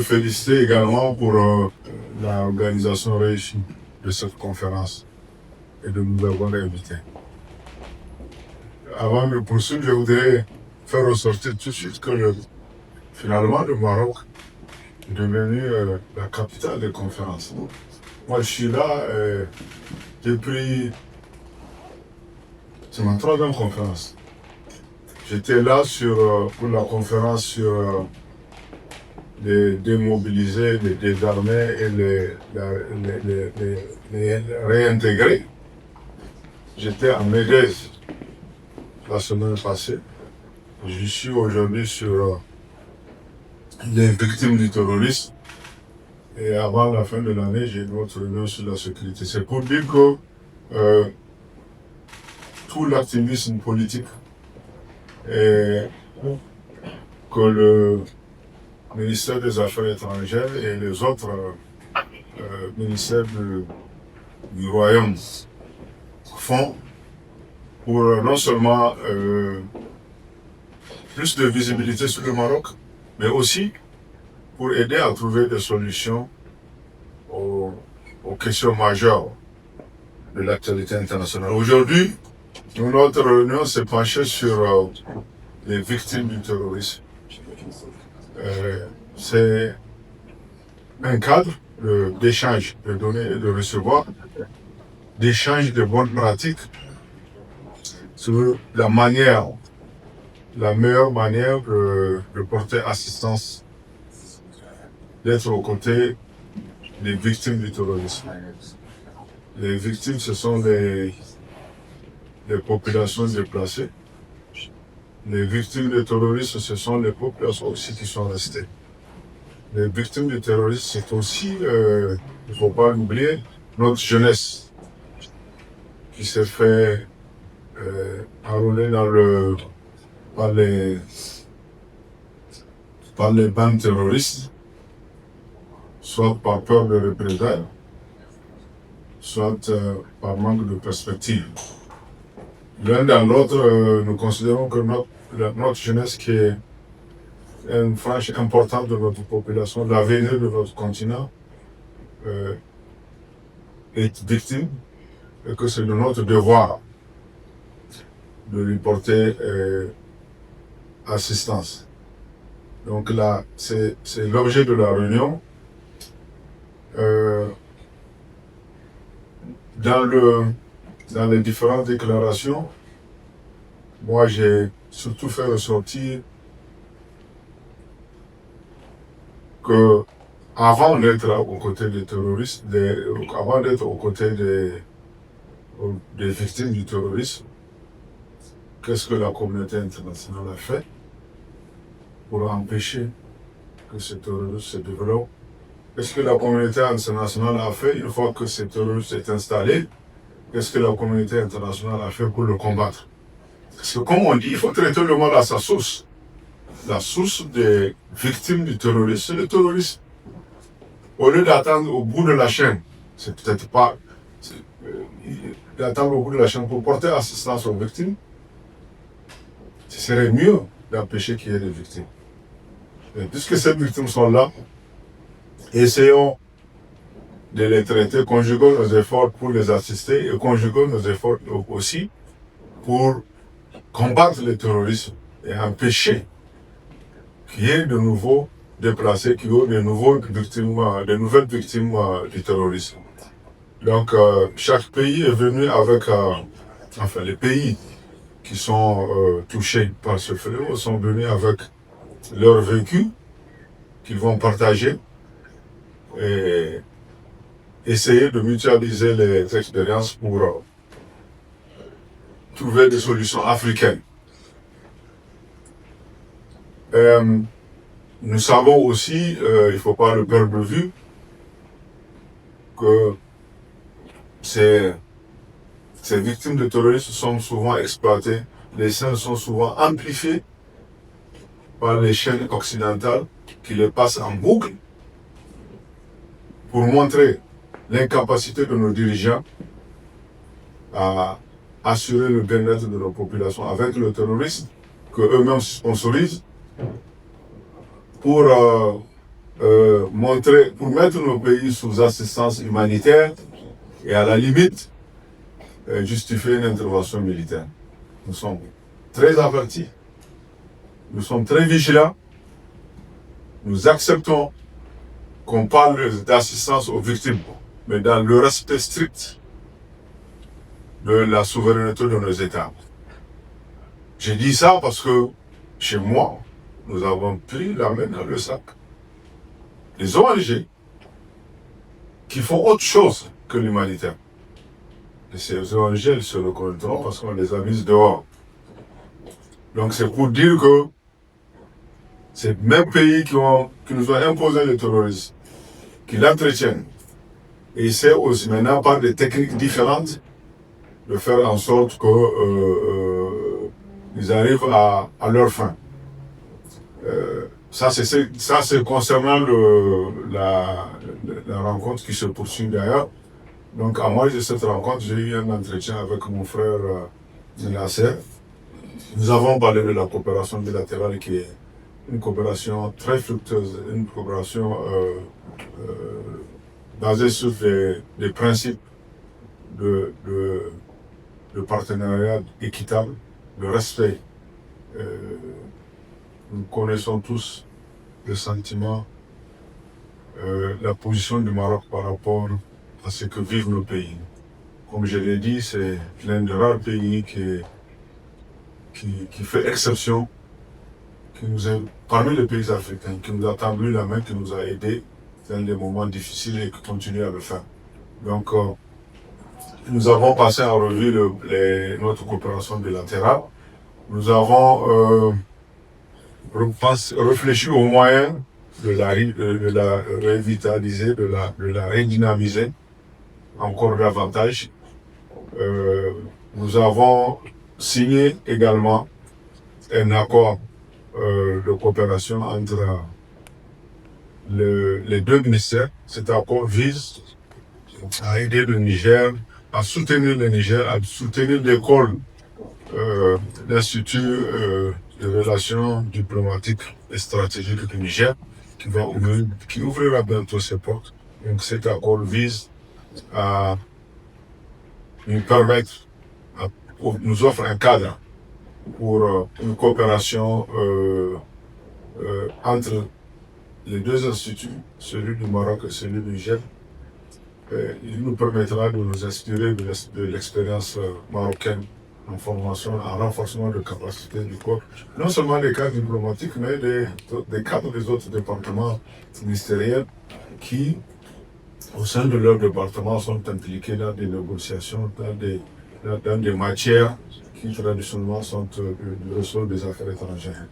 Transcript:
féliciter également pour l'organisation réussie de cette conférence et de nous avoir invités. Avant de poursuivre, je voudrais faire ressortir tout de suite que finalement le Maroc est devenu la capitale des conférences. Moi, je suis là depuis... C'est ma 3e conférence. J'étais là pour la conférence sur les démobiliser, les désarmer et les réintégrer. J'étais à Médez la semaine passée. Je suis aujourd'hui sur les victimes du terrorisme. Et avant la fin de l'année, j'ai une autre réunion sur la sécurité. C'est pour dire que tout l'activisme politique et que le ministère des Affaires étrangères et les autres ministères du Royaume font pour non seulement plus de visibilité sur le Maroc, mais aussi pour aider à trouver des solutions aux questions majeures de l'actualité internationale. Aujourd'hui, notre réunion s'est penchée sur les victimes du terrorisme. C'est un cadre d'échange de donner et de recevoir, d'échange de bonnes pratiques sur la meilleure manière de porter assistance, d'être aux côtés des victimes du terrorisme. Les victimes, ce sont les populations déplacées. Les victimes du terrorisme, ce sont les populations aussi qui sont restées. Les victimes du terrorisme, c'est aussi, il ne faut pas l'oublier, notre jeunesse qui s'est fait enrôler par les bandes terroristes, soit par peur de représailles, soit par manque de perspective. L'un dans l'autre, nous considérons que notre jeunesse, qui est une frange importante de notre population, l'avenir de notre continent, est victime et que c'est de notre devoir de lui porter assistance. Donc là, c'est l'objet de la réunion. Dans les différentes déclarations, moi j'ai surtout fait ressortir que avant d'être aux côtés des terroristes, avant d'être aux côtés des victimes du terrorisme, qu'est-ce que la communauté internationale a fait pour empêcher que ce terrorisme se développe? Qu'est-ce que la communauté internationale a fait une fois que ce terrorisme est installé? Qu'est-ce que la communauté internationale a fait pour le combattre? Parce que comme on dit, il faut traiter le mal à sa source. La source des victimes du terrorisme, c'est le terrorisme. Au lieu d'attendre au bout de la chaîne, c'est peut-être pas d'attendre au bout de la chaîne pour porter assistance aux victimes, ce serait mieux d'empêcher qu'il y ait des victimes. Et puisque ces victimes sont là, essayons de les traiter, conjuguons nos efforts pour les assister et conjuguons nos efforts aussi pour combattre le terrorisme et empêcher qu'il y ait de nouveaux déplacés, qu'il y ait de nouvelles victimes du terrorisme. Donc chaque pays est venu avec, enfin les pays qui sont touchés par ce fléau sont venus avec leur vécu qu'ils vont partager et essayer de mutualiser les expériences pour trouver des solutions africaines. Nous savons aussi, il ne faut pas le perdre de vue, que ces victimes de terrorisme sont souvent exploitées, les scènes sont souvent amplifiées par les chaînes occidentales qui les passent en boucle pour montrer l'incapacité de nos dirigeants à assurer le bien-être de nos populations avec le terrorisme que eux-mêmes sponsorisent pour pour mettre nos pays sous assistance humanitaire et à la limite justifier une intervention militaire. Nous sommes très avertis, nous sommes très vigilants, nous acceptons qu'on parle d'assistance aux victimes, mais dans le respect strict de la souveraineté de nos États. J'ai dit ça parce que chez moi, nous avons pris la main dans le sac. Les ONG qui font autre chose que l'humanitaire. Et ces ONG, elles se reconnaîtront parce qu'on les a mises dehors. Donc c'est pour dire que ces mêmes pays qui nous ont imposé le terrorisme, qui l'entretiennent, et essaient aussi maintenant par des techniques différentes de faire en sorte qu'ils arrivent à leur fin. Ça c'est concernant la rencontre qui se poursuit d'ailleurs. Donc à moi de cette rencontre, j'ai eu un entretien avec mon frère Nasser. Nous avons parlé de la coopération bilatérale qui est une coopération très fructueuse, une coopération basée sur des principes de partenariat équitable, de respect. Nous connaissons tous le sentiment, la position du Maroc par rapport à ce que vivent nos pays. Comme je l'ai dit, c'est l'un des rares pays qui fait exception, parmi les pays africains, qui nous a tendu la main, qui nous a aidés dans des moments difficiles et qui continue à le faire. Donc, nous avons passé en revue notre coopération bilatérale. Nous avons réfléchi aux moyens de la revitaliser, de la redynamiser encore davantage. Nous avons signé également un accord de coopération entre les deux ministères. Cet accord vise à aider le Niger, à soutenir le Niger, à soutenir l'école, l'Institut de relations diplomatiques et stratégiques du Niger, qui ouvrira bientôt ses portes. Donc cet accord vise à nous permettre, nous offre un cadre pour une coopération entre les deux instituts, celui du Maroc et celui du Niger. Il nous permettra de nous inspirer de l'expérience marocaine en formation, en renforcement de capacité du corps, non seulement des cadres diplomatiques, mais des cadres des autres départements ministériels qui, au sein de leur département, sont impliqués dans des négociations, dans des matières qui traditionnellement sont du ressort des affaires étrangères.